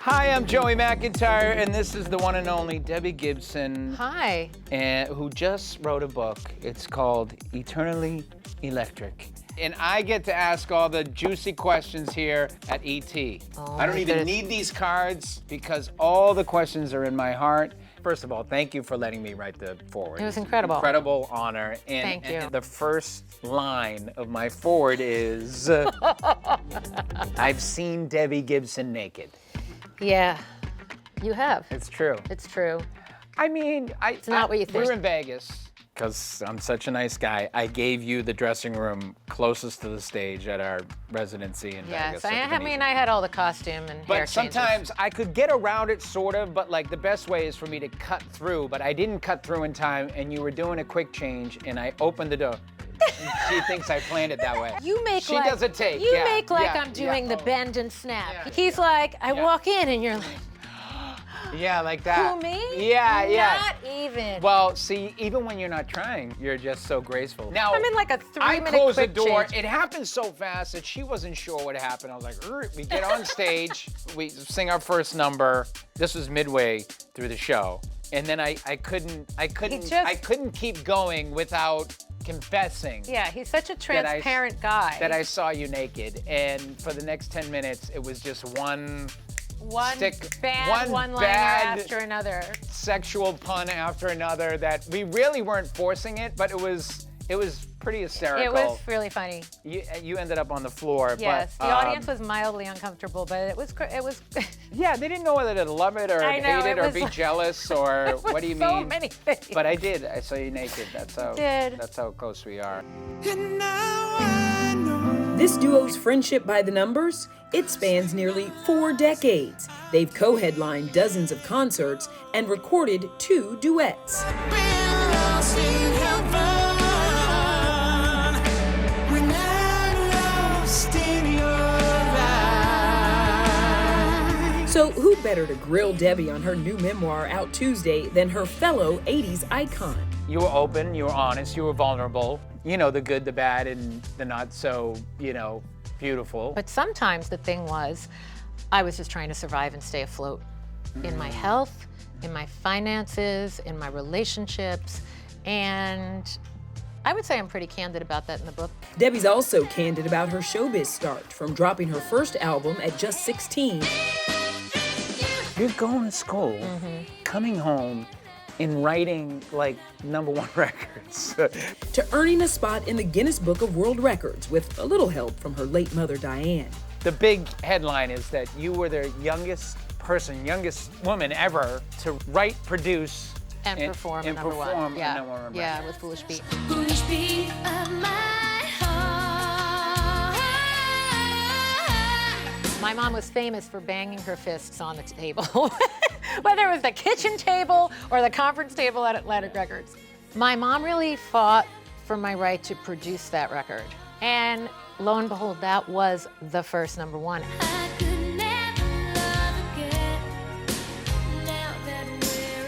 Hi, I'm Joey McIntyre, and this is the one and only Debbie Gibson. Hi. Who just wrote a book. It's called Eternally Electric. And I get to ask all the juicy questions here at ET. I don't even need these cards because all the questions are in my heart. First of all, thank you for letting me write the foreword. It was incredible. Incredible honor. And, Thank you. And the first line of my foreword is, I've seen Debbie Gibson naked. Yeah, you have. It's true. It's true. I mean, It's not what you think. We were in Vegas, because I'm such a nice guy. I gave you the dressing room closest to the stage at our residency in Vegas. Yes, I had all the costume and hair But changes. sometimes I could get around it, sort of, but like the best way is for me to cut through, but I didn't cut through in time, and you were doing a quick change, and I opened the door. She thinks I planned it that way. She does a take. You make like I'm doing the bend and snap. Yeah, He's like, I walk in and you're like, Yeah, like that. who, me? Yeah, yeah. Not even. Well, see, even when you're not trying, you're just so graceful. Now, I'm in like a 3-minute I closed the quick door. change. It happened so fast that she wasn't sure what happened. I was like, we get on stage, we sing our first number. This was midway through the show, and then I couldn't keep going without confessing. Yeah, he's such a transparent guy. That I saw you naked, and for the next 10 minutes, it was just one one-liner after another. Sexual pun after another that we really weren't forcing it, but it was pretty hysterical. It was really funny. You ended up on the floor. Yes, but, the audience was mildly uncomfortable, but it was. Yeah, they didn't know whether to love it or hate it or be jealous or what do you mean? So many things. But I did. I saw you naked. That's how close we are. And now I know. This duo's friendship by the numbers, it spans nearly 4 decades. They've co-headlined dozens of concerts and recorded 2 duets. We're lost in heaven. We're not lost in your eyes. So who better to grill Debbie on her new memoir out Tuesday than her fellow 80s icon? You were open, you were honest, you were vulnerable. You know, the good, the bad, and the not so, beautiful. But sometimes the thing was, I was just trying to survive and stay afloat in my health, in my finances, in my relationships, and I would say I'm pretty candid about that in the book. Debbie's also candid about her showbiz start, from dropping her first album at just 16. You're going to school, coming home, and writing like #1 records. To earning a spot in the Guinness Book of World Records with a little help from her late mother, Diane. The big headline is that you were the youngest woman ever to write, produce, And perform and number perform one. a Yeah. #1 record. Yeah, with Foolish Beat. Foolish beat of my heart. My mom was famous for banging her fists on the table, whether it was the kitchen table or the conference table at Atlantic Records. My mom really fought for my right to produce that record. And lo and behold, that was the first #1. I could never love again, now that we're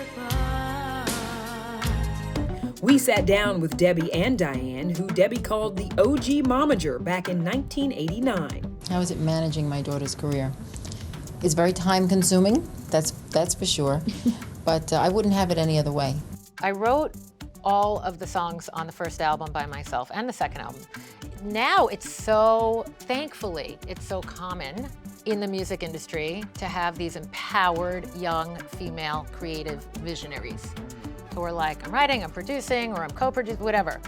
apart. We sat down with Debbie and Diane, who Debbie called the OG momager back in 1989. How is it managing my daughter's career? It's very time consuming, that's for sure, but I wouldn't have it any other way. I wrote all of the songs on the first album by myself and the second album. Now thankfully, it's so common in the music industry to have these empowered, young, female, creative visionaries who are like, I'm writing, I'm producing, or I'm co-producing, whatever.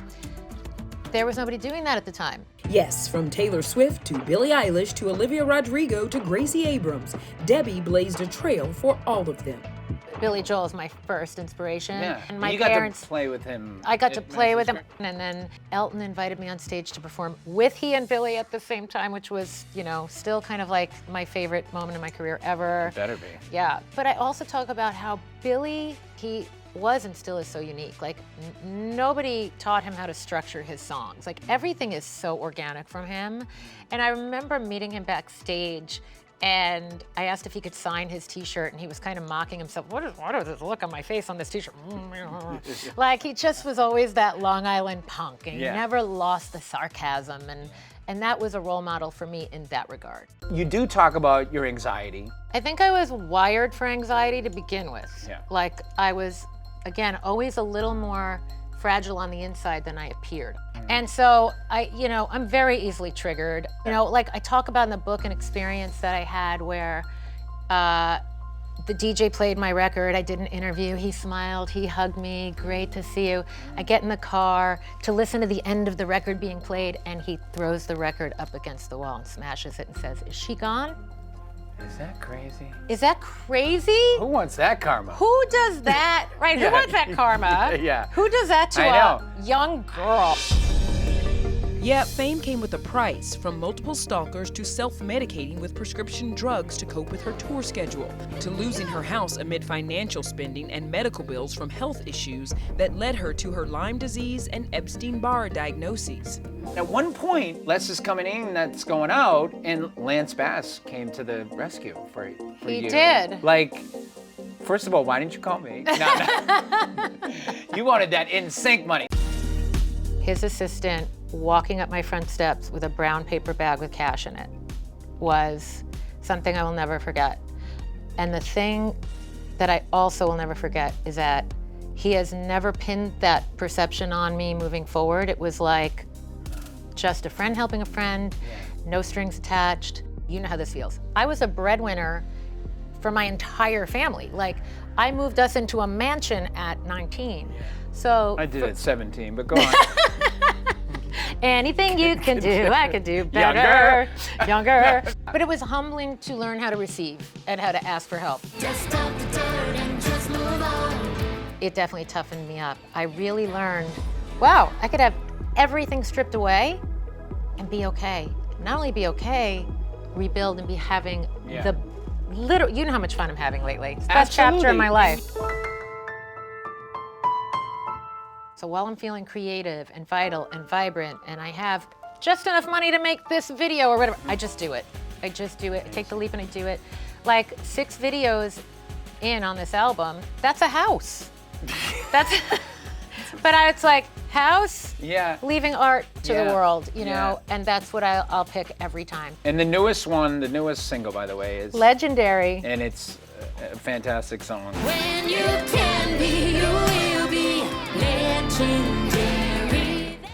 There was nobody doing that at the time. Yes, from Taylor Swift to Billie Eilish to Olivia Rodrigo to Gracie Abrams, Debbie blazed a trail for all of them. Billy Joel is my first inspiration. Yeah. And my you parents, got to play with him. I got to play with him. Madison And then Elton invited me on stage to perform with he and Billy at the same time, which was, still kind of like my favorite moment in my career ever. Better be. Yeah. But I also talk about how Billy, he was and still is so unique. Like, nobody taught him how to structure his songs. Like, everything is so organic from him. And I remember meeting him backstage And I asked if he could sign his T-shirt, and he was kind of mocking himself. What is this look on my face on this T-shirt? Like, he just was always that Long Island punk, and he never lost the sarcasm, and that was a role model for me in that regard. You do talk about your anxiety. I think I was wired for anxiety to begin with. Yeah. Like, I was, again, always a little more fragile on the inside than I appeared. And so I'm very easily triggered. Like I talk about in the book an experience that I had where the DJ played my record. I did an interview. He smiled, he hugged me, great to see you. I get in the car to listen to the end of the record being played, and he throws the record up against the wall and smashes it and says, "Is she gone?" Is that crazy? Is that crazy? Who wants that karma? Who does that? Right, who wants that karma? Yeah. Who does that to a young girl? Yeah, fame came with a price, from multiple stalkers to self-medicating with prescription drugs to cope with her tour schedule, to losing her house amid financial spending and medical bills from health issues that led her to her Lyme disease and Epstein-Barr diagnoses. At one point, Les is coming in, that's going out, and Lance Bass came to the rescue for you. He did. Like, first of all, why didn't you call me? No. You wanted that in sync money. His assistant walking up my front steps with a brown paper bag with cash in it was something I will never forget. And the thing that I also will never forget is that he has never pinned that perception on me moving forward. It was like just a friend helping a friend, no strings attached. You know how this feels. I was a breadwinner for my entire family. Like, I moved us into a mansion at 19. So I did at 17, but go on. Anything you can do, I could do better. Younger. But it was humbling to learn how to receive and how to ask for help. Just talk the dirt and just move on. It definitely toughened me up. I really learned, wow, I could have everything stripped away and be okay. Not only be okay, rebuild and be having the literal, you know how much fun I'm having lately. It's the best chapter in my life. So while I'm feeling creative and vital and vibrant, and I have just enough money to make this video or whatever, I just do it. I just do it. I take the leap and I do it. Like 6 videos in on this album, that's a house. But it's like house, leaving art to the world, you know, and that's what I'll pick every time. And the newest single, by the way, is Legendary. And it's a fantastic song. When you can be, you will be legendary.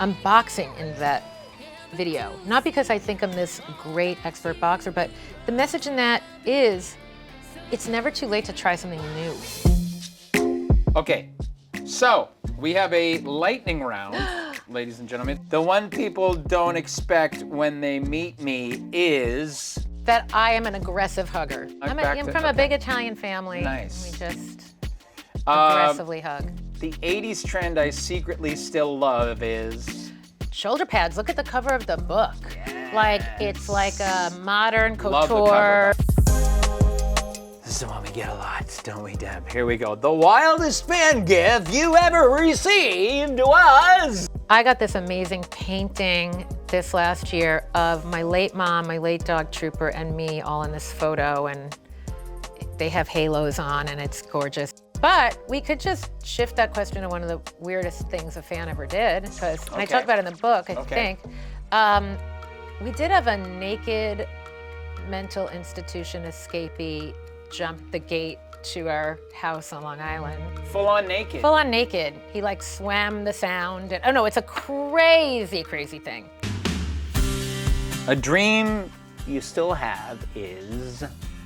I'm boxing in that video, not because I think I'm this great expert boxer, but the message in that is it's never too late to try something new. Okay, so we have a lightning round, ladies and gentlemen. The one people don't expect when they meet me is that I am an aggressive hugger. I'm from a big Italian family. Nice. We just aggressively hug. The 80s trend I secretly still love is shoulder pads. Look at the cover of the book. Like, it's like a modern Love the couture. cover. This is the one we get a lot, don't we, Deb? Here we go. The wildest fan gift you ever received was... I got this amazing painting this last year of my late mom, my late dog Trooper, and me all in this photo, and they have halos on, and it's gorgeous. But we could just shift that question to one of the weirdest things a fan ever did, because I talk about it in the book, I think. We did have a naked mental institution escapee jump the gate to our house on Long Island. Full on naked. Full on naked. He like swam the sound. And, oh no, it's a crazy, crazy thing. A dream you still have is...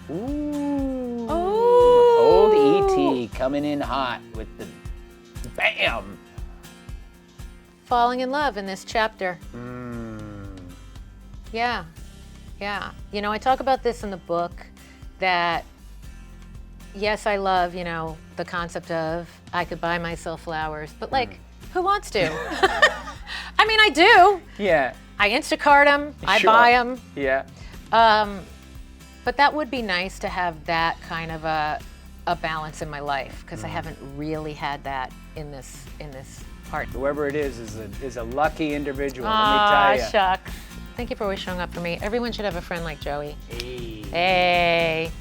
Ooh. Oh. Old E.T. coming in hot with the bam. Falling in love in this chapter. Yeah. You know, I talk about this in the book that yes, I love, you know, the concept of I could buy myself flowers, but like, who wants to? I mean, I do. Yeah. I Instacart them, I buy them. Yeah. But that would be nice to have that kind of a balance in my life, because I haven't really had that in this part. Whoever it is a lucky individual, let me tell you. Shucks. Thank you for always showing up for me. Everyone should have a friend like Joey. Hey. Hey.